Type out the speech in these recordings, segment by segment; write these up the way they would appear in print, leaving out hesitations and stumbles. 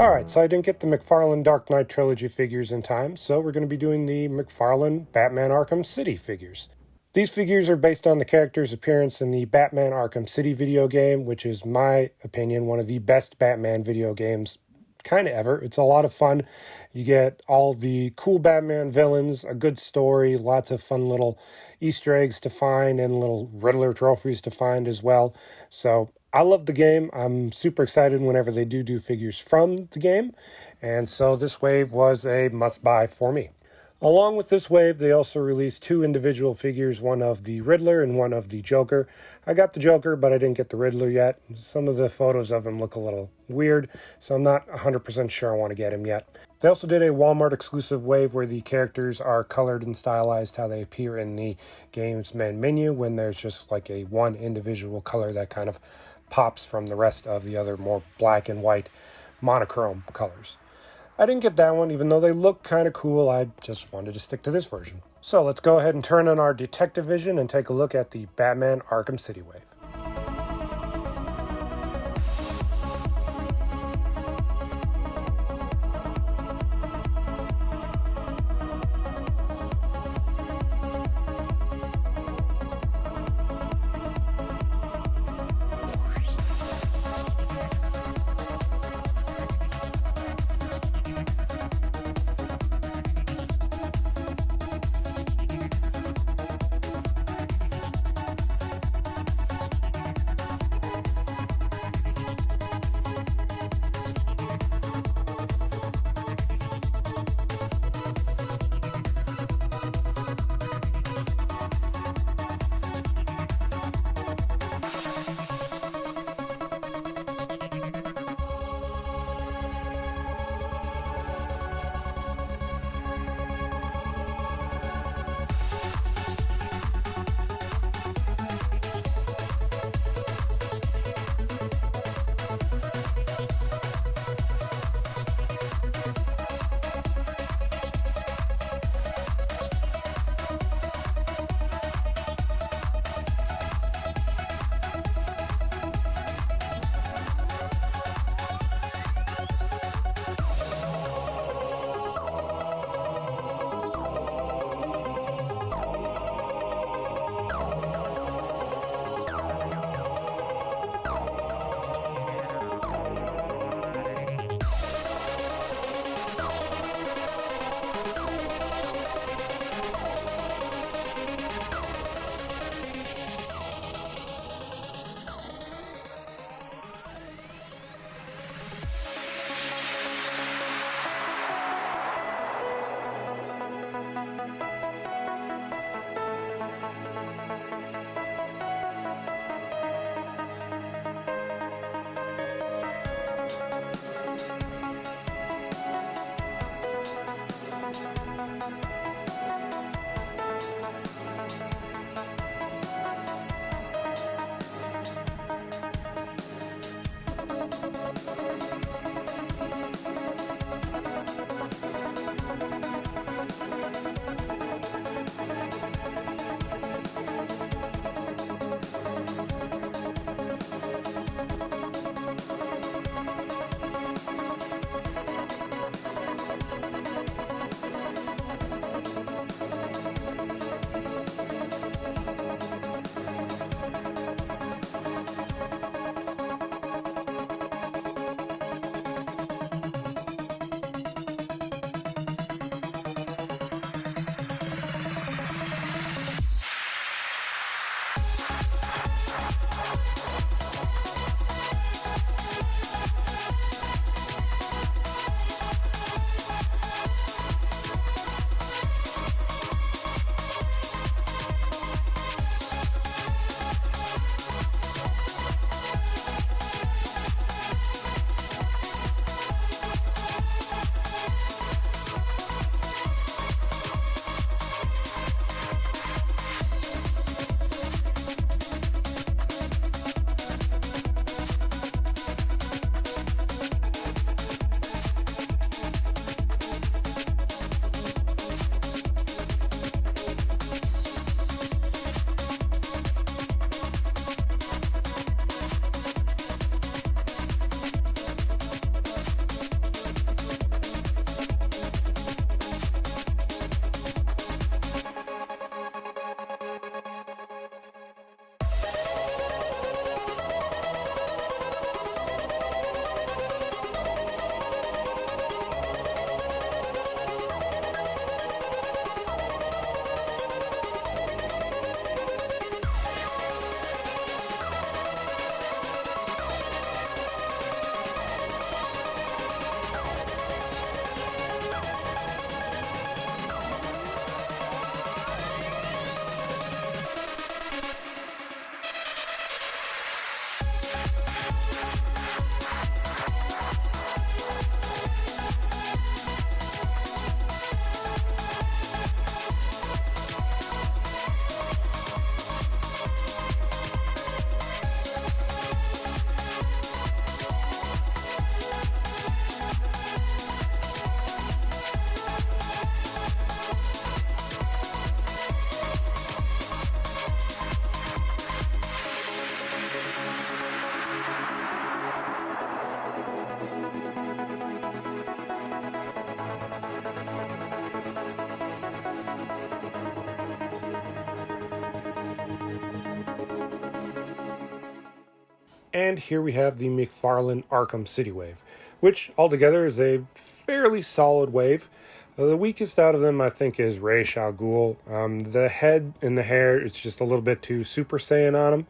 Alright, so I didn't get the McFarlane Dark Knight Trilogy figures in time, so we're going to be doing the McFarlane Batman Arkham City figures. These figures are based on the character's appearance in the Batman Arkham City video game, which is, my opinion, one of the best Batman video games kind of ever. It's a lot of fun. You get all the cool Batman villains, a good story, lots of fun little Easter eggs to find, and little Riddler trophies to find as well. So I love the game. I'm super excited whenever they do figures from the game. And so this wave was a must-buy for me. Along with this wave, they also released two individual figures, one of the Riddler and one of the Joker. I got the Joker, but I didn't get the Riddler yet. Some of the photos of him look a little weird, so I'm not 100% sure I want to get him yet. They also did a Walmart exclusive wave where the characters are colored and stylized how they appear in the game's main menu, when there's just like a one individual color that kind of pops from the rest of the other more black and white monochrome colors. I didn't get that one, even though they look kind of cool. I just wanted to stick to this version. So let's go ahead and turn on our detective vision and take a look at the Batman Arkham City wave. And here we have the McFarlane Arkham City Wave, which altogether is a fairly solid wave. The weakest out of them, I think, is Ra's al Ghul. The head and the hair, it's just a little bit too Super Saiyan on him.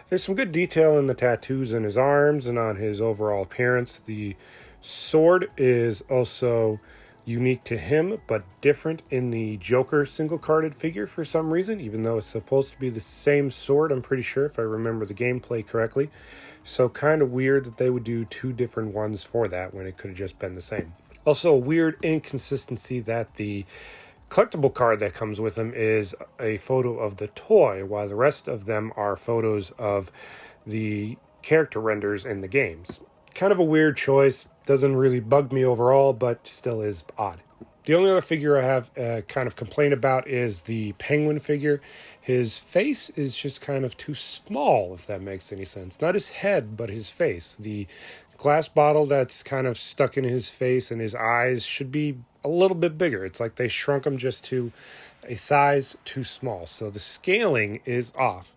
There's some good detail in the tattoos in his arms and on his overall appearance. The sword is also unique to him, but different in the Joker single-carded figure for some reason, even though it's supposed to be the same sword, I'm pretty sure, if I remember the gameplay correctly. So kind of weird that they would do two different ones for that when it could have just been the same. Also, a weird inconsistency that the collectible card that comes with them is a photo of the toy, while the rest of them are photos of the character renders in the games. Kind of a weird choice. Doesn't really bug me overall, but still is odd. The only other figure I have kind of complaint about is the Penguin figure. His face is just kind of too small, if that makes any sense. Not his head, but his face. The glass bottle that's kind of stuck in his face and his eyes should be a little bit bigger. It's like they shrunk him just to a size too small. So the scaling is off.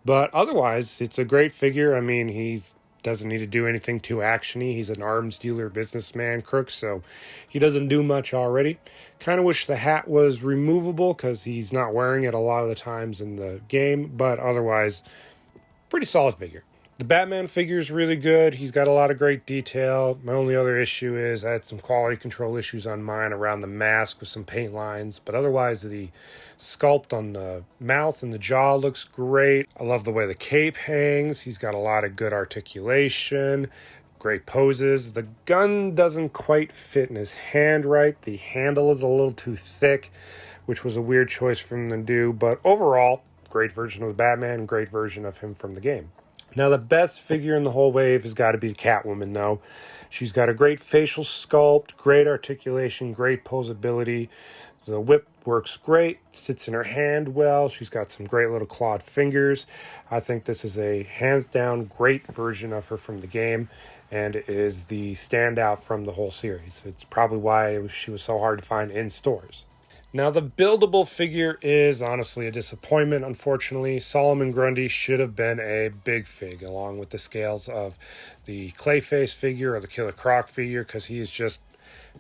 But otherwise, it's a great figure. I mean, doesn't need to do anything too actiony. He's an arms dealer, businessman, crook, so he doesn't do much already. Kind of wish the hat was removable because he's not wearing it a lot of the times in the game, but otherwise, pretty solid figure. The Batman figure is really good. He's got a lot of great detail. My only other issue is I had some quality control issues on mine around the mask with some paint lines. But otherwise, the sculpt on the mouth and the jaw looks great. I love the way the cape hangs. He's got a lot of good articulation, great poses. The gun doesn't quite fit in his hand right. The handle is a little too thick, which was a weird choice for him to do. But overall, great version of the Batman, great version of him from the game. Now, the best figure in the whole wave has got to be Catwoman, though. She's got a great facial sculpt, great articulation, great posability. The whip works great, sits in her hand well. She's got some great little clawed fingers. I think this is a hands-down great version of her from the game and is the standout from the whole series. It's probably why she was so hard to find in stores. Now, the buildable figure is honestly a disappointment, unfortunately. Solomon Grundy should have been a big fig, along with the scales of the Clayface figure or the Killer Croc figure, because he is just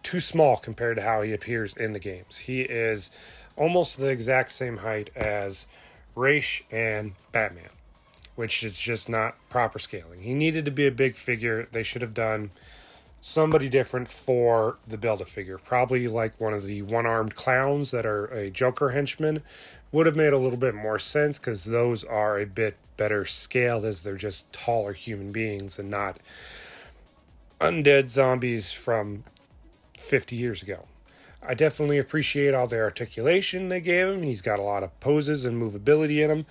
too small compared to how he appears in the games. He is almost the exact same height as Ra's and Batman, which is just not proper scaling. He needed to be a big figure. They should have done somebody different for the Build-A-Figure. Probably like one of the one-armed clowns that are a Joker henchman would have made a little bit more sense because those are a bit better scaled as they're just taller human beings and not undead zombies from 50 years ago. I definitely appreciate all the articulation they gave him. He's got a lot of poses and movability in him.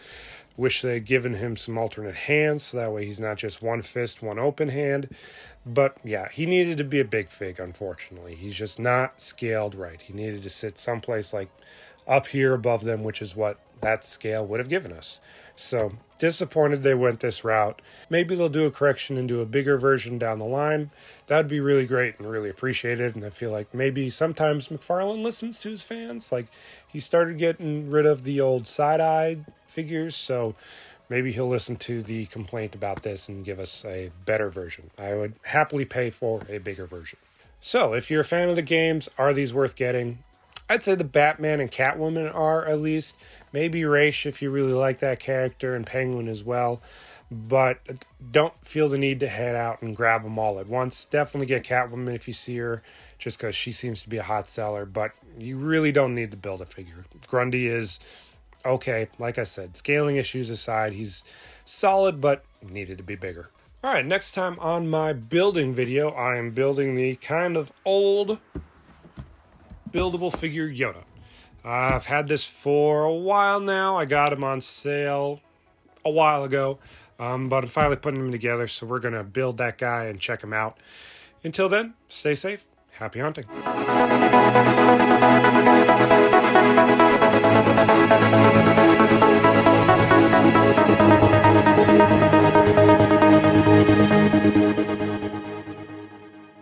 Wish they had given him some alternate hands so that way he's not just one fist, one open hand. But yeah, he needed to be a big fig, unfortunately. He's just not scaled right. He needed to sit someplace like up here above them, which is what that scale would have given us. So disappointed they went this route. Maybe they'll do a correction and do a bigger version down the line. That would be really great and really appreciated. And I feel like maybe sometimes McFarlane listens to his fans. Like he started getting rid of the old side-eye figures, so maybe he'll listen to the complaint about this and give us a better version. I would happily pay for a bigger version. So if you're a fan of the games, are these worth getting? I'd say the Batman and Catwoman are, at least. Maybe Ra's if you really like that character, and Penguin as well. But don't feel the need to head out and grab them all at once. Definitely get Catwoman if you see her, just because she seems to be a hot seller. But you really don't need to build a figure. Grundy is okay, like I said, scaling issues aside, he's solid, but needed to be bigger. All right, next time on my building video, I am building the kind of old buildable figure Yoda. I've had this for a while now. I got him on sale a while ago, but I'm finally putting him together, so we're going to build that guy and check him out. Until then, stay safe. Happy hunting.